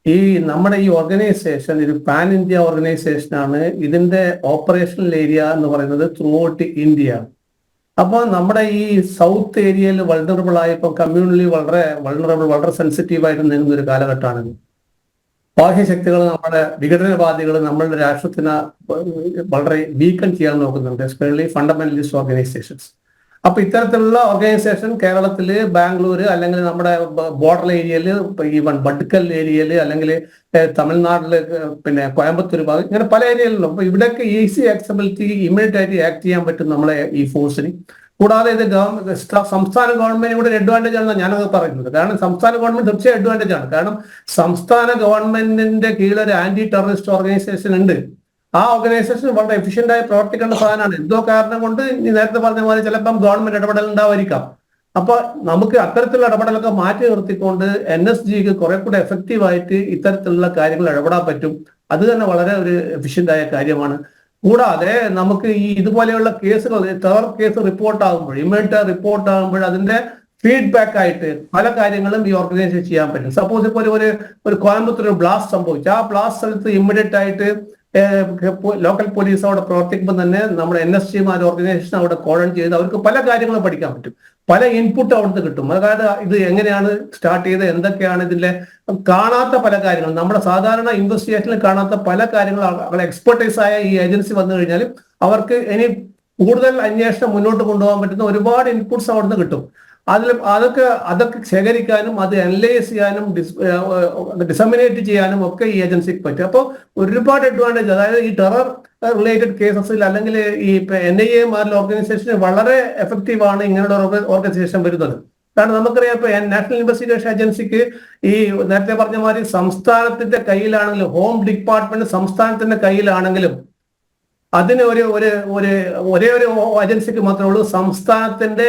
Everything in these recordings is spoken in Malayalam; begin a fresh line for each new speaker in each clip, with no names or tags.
ഈ നമ്മുടെ ഈ ഓർഗനൈസേഷൻ ഒരു പാൻ ഇന്ത്യ ഓർഗനൈസേഷൻ ആണ്. ഇതിന്റെ ഓപ്പറേഷണൽ ഏരിയ എന്ന് പറയുന്നത് ത്രൂ ഔട്ട് ഇന്ത്യ. അപ്പോൾ നമ്മുടെ ഈ സൗത്ത് ഏരിയയിൽ വൾണറബിൾ ആയി ഇപ്പം കമ്മ്യൂണലി വളരെ സെൻസിറ്റീവ് ആയിട്ട് നിൽക്കുന്ന ഒരു കാലഘട്ടമാണ്. ബാഹ്യശക്തികൾ, നമ്മുടെ വിഘടനവാദികൾ നമ്മളുടെ രാഷ്ട്രത്തിന് വളരെ വീക്കൺ ചെയ്യാൻ നോക്കുന്നുണ്ട്, എസ്പെഷ്യലി ഫണ്ടമെന്റലിസ്റ്റ് ഓർഗനൈസേഷൻസ്. അപ്പൊ ഇത്തരത്തിലുള്ള ഓർഗനൈസേഷൻ കേരളത്തില്, ബാംഗ്ലൂര്, അല്ലെങ്കിൽ നമ്മുടെ ബോർഡർ ഏരിയയിൽ, ഈവൻ ബഡ്ക്കൽ ഏരിയയിൽ, അല്ലെങ്കിൽ തമിഴ്നാട്ടില്, പിന്നെ കോയമ്പത്തൂർ ഭാഗം, ഇങ്ങനെ പല ഏരിയകളിലും. അപ്പൊ ഇവിടെയൊക്കെ ഈസി ആക്സബിലിറ്റി, ഇമ്മീഡിയറ്റ് ആയിട്ട് ആക്ട് ചെയ്യാൻ പറ്റും നമ്മളെ ഈ ഫോഴ്സിന്. കൂടാതെ ഇത് സംസ്ഥാന ഗവൺമെന്റ് കൂടെ ഒരു അഡ്വാൻറ്റേജ് ആണെന്ന് ഞാനത് പറയുന്നത്. കാരണം സംസ്ഥാന ഗവൺമെന്റ് തീർച്ചയായും അഡ്വാൻറ്റേജ് ആണ്. കാരണം സംസ്ഥാന ഗവൺമെന്റിന്റെ കീഴിൽ ഒരു ആന്റി ടെററിസ്റ്റ് ഓർഗനൈസേഷൻ ഉണ്ട്. ആ ഓർഗനൈസേഷൻ വളരെ എഫിഷ്യന്റ് ആയി പ്രവർത്തിക്കേണ്ട സാധനമാണ്. എന്തോ കാരണം കൊണ്ട് നേരത്തെ പറഞ്ഞ പോലെ ചിലപ്പം ഗവൺമെന്റ് ഇടപെടൽ ഉണ്ടാവായിരിക്കാം. അപ്പൊ നമുക്ക് അത്തരത്തിലുള്ള ഇടപെടലൊക്കെ മാറ്റി നിർത്തിക്കൊണ്ട് NSGക്ക് കുറെ കൂടെ എഫക്റ്റീവ് ആയിട്ട് ഇത്തരത്തിലുള്ള കാര്യങ്ങൾ ഇടപെടാൻ പറ്റും. അത് തന്നെ വളരെ ഒരു എഫിഷ്യന്റ് ആയ കാര്യമാണ്. കൂടാതെ നമുക്ക് ഈ ഇതുപോലെയുള്ള കേസുകൾ, ടെറർ കേസ് റിപ്പോർട്ട് ആകുമ്പോൾ, ഇമ്മീഡിയറ്റ് റിപ്പോർട്ട് ആകുമ്പോൾ അതിന്റെ ഫീഡ്ബാക്ക് ആയിട്ട് പല കാര്യങ്ങളും ഈ ഓർഗനൈസേഷൻ ചെയ്യാൻ പറ്റും. സപ്പോസ് ഇപ്പോൾ ഒരു കോയമ്പത്തൂർ ബ്ലാസ്റ്റ് സംഭവിച്ചു, ആ ബ്ലാസ്റ്റ് സ്ഥലത്ത് ഇമ്മീഡിയറ്റ് ആയിട്ട് ലോക്കൽ പോലീസ് അവിടെ പ്രവർത്തിക്കുമ്പോൾ തന്നെ നമ്മുടെ NSGമാർ ഓർഗനൈസേഷൻ അവിടെ കോർഡിനേറ്റ് ചെയ്ത് അവർക്ക് പല കാര്യങ്ങളും പഠിക്കാൻ പറ്റും. പല ഇൻപുട്ട് അവിടുന്ന് കിട്ടും. അതായത് ഇത് എങ്ങനെയാണ് സ്റ്റാർട്ട് ചെയ്ത്, എന്തൊക്കെയാണ് ഇതിലെ കാണാത്ത പല കാര്യങ്ങളും, നമ്മുടെ സാധാരണ ഇൻവെസ്റ്റിഗേഷനിൽ കാണാത്ത പല കാര്യങ്ങളും എക്സ്പെർട്ടൈസ് ആയ ഈ ഏജൻസി വന്നു കഴിഞ്ഞാൽ അവർക്ക് ഇനി കൂടുതൽ അന്വേഷണം മുന്നോട്ട് കൊണ്ടുപോകാൻ പറ്റുന്ന ഒരുപാട് ഇൻപുട്സ് അവിടുന്ന് കിട്ടും. അതൊക്കെ ശേഖരിക്കാനും അത് അനലൈസ് ചെയ്യാനും ഡിസമിനേറ്റ് ചെയ്യാനും ഒക്കെ ഈ ഏജൻസിക്ക് പറ്റും. അപ്പോൾ ഒരുപാട് അഡ്വാൻറ്റേജ്, അതായത് ഈ ടെറർ റിലേറ്റഡ് കേസസിൽ അല്ലെങ്കിൽ ഈ NIA ഓർഗനൈസേഷന് വളരെ എഫക്റ്റീവ് ആണ് ഇങ്ങനെയുള്ള ഓർഗനൈസേഷൻ വരുന്നത്. കാരണം നമുക്കറിയാം, ഇപ്പൊ നാഷണൽ ഇൻവെസ്റ്റിഗേഷൻ ഏജൻസിക്ക് ഈ നേരത്തെ പറഞ്ഞ മാതിരി സംസ്ഥാനത്തിന്റെ കയ്യിലാണെങ്കിലും, ഹോം ഡിപ്പാർട്ട്മെന്റ് സംസ്ഥാനത്തിന്റെ കയ്യിലാണെങ്കിലും, അതിന് ഒരേ ഒരു ഏജൻസിക്ക് മാത്രമേ ഉള്ളൂ സംസ്ഥാനത്തിന്റെ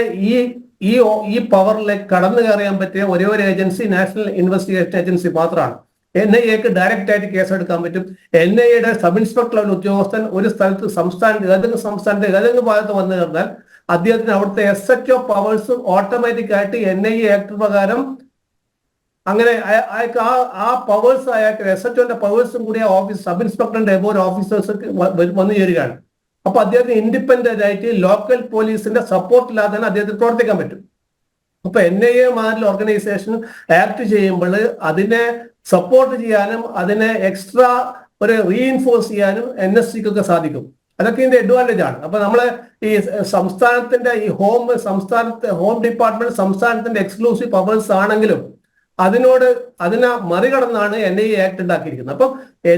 ഈ പവറിലേക്ക് കടന്നു കയറിയാൻ പറ്റിയ ഒരേ ഒരു ഏജൻസി നാഷണൽ ഇൻവെസ്റ്റിഗേഷൻ ഏജൻസി മാത്രമാണ്. NIAക്ക് ഡയറക്റ്റ് ആയിട്ട് കേസെടുക്കാൻ പറ്റും. NIAയുടെ സബ് ഇൻസ്പെക്ടർ ലെവൽ ഉദ്യോഗസ്ഥൻ ഒരു സ്ഥലത്ത് സംസ്ഥാനത്തെ ഏതെങ്കിലും ഭാഗത്ത് വന്നു കഴിഞ്ഞാൽ അദ്ദേഹത്തിന് അവിടുത്തെ SHO പവേഴ്സും ഓട്ടോമാറ്റിക് ആയിട്ട് NIA ആക്ട് പ്രകാരം അങ്ങനെ ആ പവേഴ്സ് അയാൾക്ക് SHOന്റെ പവേഴ്സും കൂടി സബ് ഇൻസ്പെക്ടറിന്റെ ഒരു ഓഫീസേഴ്സ് വന്നു ചേരുകയാണ്. അപ്പൊ അദ്ദേഹത്തിന് ഇൻഡിപെൻഡന്റ് ആയിട്ട് ലോക്കൽ പോലീസിന്റെ സപ്പോർട്ട് ഇല്ലാതെ തന്നെ അദ്ദേഹത്തിന് പ്രവർത്തിക്കാൻ പറ്റും. അപ്പൊ NIA ഓർഗനൈസേഷൻ ആക്ട് ചെയ്യുമ്പോൾ അതിനെ സപ്പോർട്ട് ചെയ്യാനും അതിനെ എക്സ്ട്രാ ഒരു റീഇൻഫോഴ്സ് ചെയ്യാനും NSGക്കൊക്കെ സാധിക്കും. അതൊക്കെ ഇതിന്റെ അഡ്വാൻറ്റേജ് ആണ്. അപ്പൊ നമ്മള് ഈ സംസ്ഥാനത്തിന്റെ ഹോം ഡിപ്പാർട്ട്മെന്റ് സംസ്ഥാനത്തിന്റെ എക്സ്ക്ലൂസീവ് പവേഴ്സ് ആണെങ്കിലും അതിനെ മറികടന്നാണ് NIA ആക്ട് ഉണ്ടാക്കിയിരിക്കുന്നത്. അപ്പം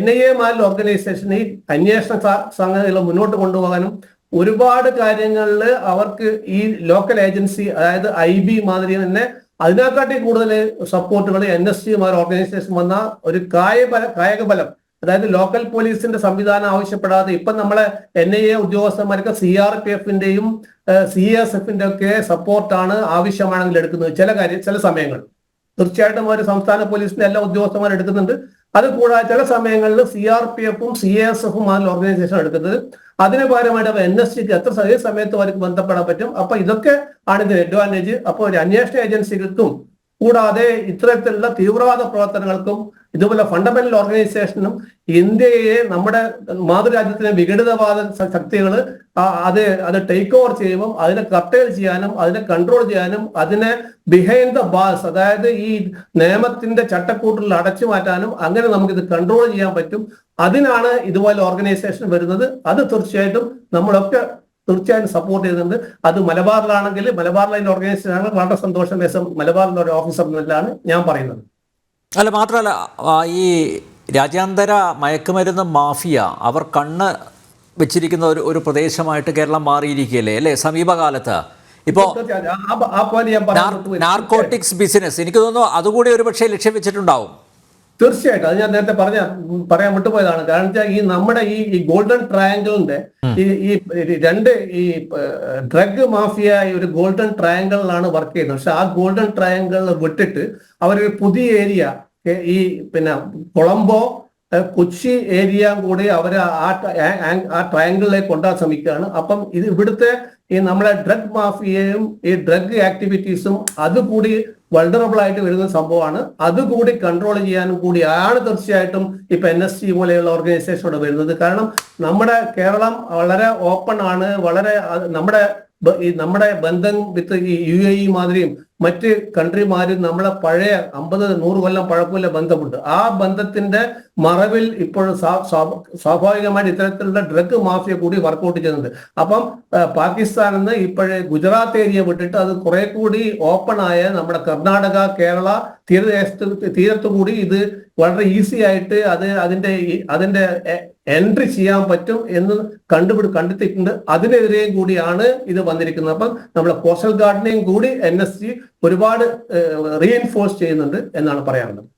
NIA ഓർഗനൈസേഷൻ ഈ അന്വേഷണ സംഗതികൾ മുന്നോട്ട് കൊണ്ടുപോകാനും ഒരുപാട് കാര്യങ്ങളിൽ അവർക്ക് ഈ ലോക്കൽ ഏജൻസി, അതായത് IB മാതിരി തന്നെ അതിനെക്കാട്ടി കൂടുതൽ സപ്പോർട്ടുകൾ NSGമാർ ഓർഗനൈസേഷൻ വന്ന ഒരു കായകബലം, അതായത് ലോക്കൽ പോലീസിന്റെ സംവിധാനം ആവശ്യപ്പെടാതെ ഇപ്പൊ നമ്മളെ NIA ഉദ്യോഗസ്ഥന്മാർക്ക് CRPFന്റെയും CSFന്റെ ഒക്കെ സപ്പോർട്ടാണ് ആവശ്യമാണെങ്കിൽ എടുക്കുന്നത്. ചില സമയങ്ങൾ തീർച്ചയായിട്ടും ഒരു സംസ്ഥാന പോലീസിന്റെ എല്ലാ ഉദ്യോഗസ്ഥന്മാരും എടുക്കുന്നുണ്ട്. അത് കൂടാതെ ചില സമയങ്ങളിൽ CRPFും CSFും ഓർഗനൈസേഷൻ എടുക്കുന്നത്. അതിന് പകരമായിട്ട് NSGക്ക് എത്ര സമയത്ത് അവർക്ക് ബന്ധപ്പെടാൻ പറ്റും. അപ്പൊ ഇതൊക്കെ ആണ് ഇതിന്റെ അഡ്വാൻറ്റേജ്. അപ്പോൾ ഒരു അന്വേഷണ ഏജൻസികൾക്കും കൂടാതെ ഇത്തരത്തിലുള്ള തീവ്രവാദ പ്രവർത്തനങ്ങൾക്കും ഇതുപോലെ ഫണ്ടമെന്റൽ ഓർഗനൈസേഷനും ഇന്ത്യയെ, നമ്മുടെ മാതൃരാജ്യത്തിലെ വിഘടിതവാദ ശക്തികൾ അത് ടേക്ക് ഓവർ ചെയ്യുമ്പോൾ അതിനെ കർട്ടൈൽ ചെയ്യാനും അതിനെ കൺട്രോൾ ചെയ്യാനും അതിനെ ബിഹൈൻഡ് ദ ബാർസ്, അതായത് ഈ നിയമത്തിന്റെ ചട്ടക്കൂട്ടിൽ അടച്ചു മാറ്റാനും അങ്ങനെ നമുക്കിത് കൺട്രോൾ ചെയ്യാൻ പറ്റും. അതിനാണ് ഇതുപോലെ ഓർഗനൈസേഷൻ വരുന്നത്. അത് തീർച്ചയായിട്ടും നമ്മളൊക്കെ സപ്പോർട്ട് ചെയ്യുന്നുണ്ട്. അത് മലബാറിലാണെങ്കിൽ, മലബാറിലെ ഓർഗനൈസേഷൻ ആണെങ്കിൽ വളരെ സന്തോഷം. മലബാറിലെ ഒരു ഓഫീസർ എന്നല്ലാണ് ഞാൻ പറയുന്നത്.
അല്ല, മാത്രമല്ല ഈ രാജ്യാന്തര മയക്കുമരുന്ന് മാഫിയ അവർ കണ്ണ് വെച്ചിരിക്കുന്ന ഒരു പ്രദേശമായിട്ട് കേരളം മാറിയിരിക്കുകയല്ലേ അല്ലേ സമീപകാലത്ത്? ഇപ്പോൾ നാർക്കോട്ടിക്സ് ബിസിനസ് എനിക്ക് തോന്നുന്നു അതുകൂടി ഒരു പക്ഷേ ലക്ഷ്യം വെച്ചിട്ടുണ്ടാവും.
തീർച്ചയായിട്ടും അത് ഞാൻ നേരത്തെ പറയാൻ വിട്ടുപോയതാണ്. കാരണം വെച്ചാൽ ഈ നമ്മുടെ ഈ ഗോൾഡൻ ട്രയാങ്കിളിന്റെ ഈ ഡ്രഗ് മാഫിയ ഒരു ഗോൾഡൻ ട്രയാങ്കിളിലാണ് വർക്ക് ചെയ്യുന്നത്. പക്ഷെ ആ ഗോൾഡൻ ട്രയാങ്കിൾ വിട്ടിട്ട് അവരൊരു പുതിയ ഏരിയ, ഈ കൊളംബോ, കൊച്ചി ഏരിയ കൂടി അവർ ആ ട്രയാങ്കിളിലേക്ക് കൊണ്ടുപോകാൻ ശ്രമിക്കുകയാണ്. അപ്പം ഇവിടുത്തെ ഈ നമ്മളെ ഡ്രഗ് മാഫിയയും ഈ ഡ്രഗ് ആക്ടിവിറ്റീസും അതുകൂടി വൾണറബിൾ ആയിട്ട് വരുന്ന സംഭവമാണ്. അതുകൂടി കൺട്രോൾ ചെയ്യാനും കൂടിയാണ് തീർച്ചയായിട്ടും ഇപ്പൊ NSC പോലെയുള്ള ഓർഗനൈസേഷനോട് വരുന്നത്. കാരണം നമ്മുടെ കേരളം വളരെ ഓപ്പൺ ആണ്, വളരെ നമ്മുടെ ബന്ധം വിത്ത് ഈ UAE മാതിരിയും മറ്റ് കൺട്രിമാരും നമ്മളെ പഴയ 50-100 കൊല്ലം പഴക്കമുള്ള ബന്ധമുണ്ട്. ആ ബന്ധത്തിന്റെ മറവിൽ ഇപ്പോഴും സ്വാഭാവികമായിട്ട് ഇത്തരത്തിലുള്ള ഡ്രഗ് മാഫിയ കൂടി വർക്കൗട്ട് ചെയ്യുന്നുണ്ട്. അപ്പം പാകിസ്ഥാനിൽ നിന്ന് ഇപ്പോഴേ ഗുജറാത്ത് ഏരിയ വിട്ടിട്ട് അത് കുറെ കൂടി ഓപ്പൺ ആയ നമ്മുടെ കർണാടക, കേരള തീരത്തു കൂടി ഇത് വളരെ ഈസി ആയിട്ട് അതിന്റെ എൻട്രി ചെയ്യാൻ പറ്റും എന്ന് കണ്ടെത്തിയിട്ടുണ്ട്. അതിനെതിരെയും കൂടിയാണ് ഇത് വന്നിരിക്കുന്നത്. അപ്പം നമ്മളെ കോസ്റ്റൽ ഗാർഡിനെയും കൂടി NSC ഒരുപാട് റീഎൻഫോഴ്സ് ചെയ്യുന്നുണ്ട് എന്നാണ് പറയാനുള്ളത്.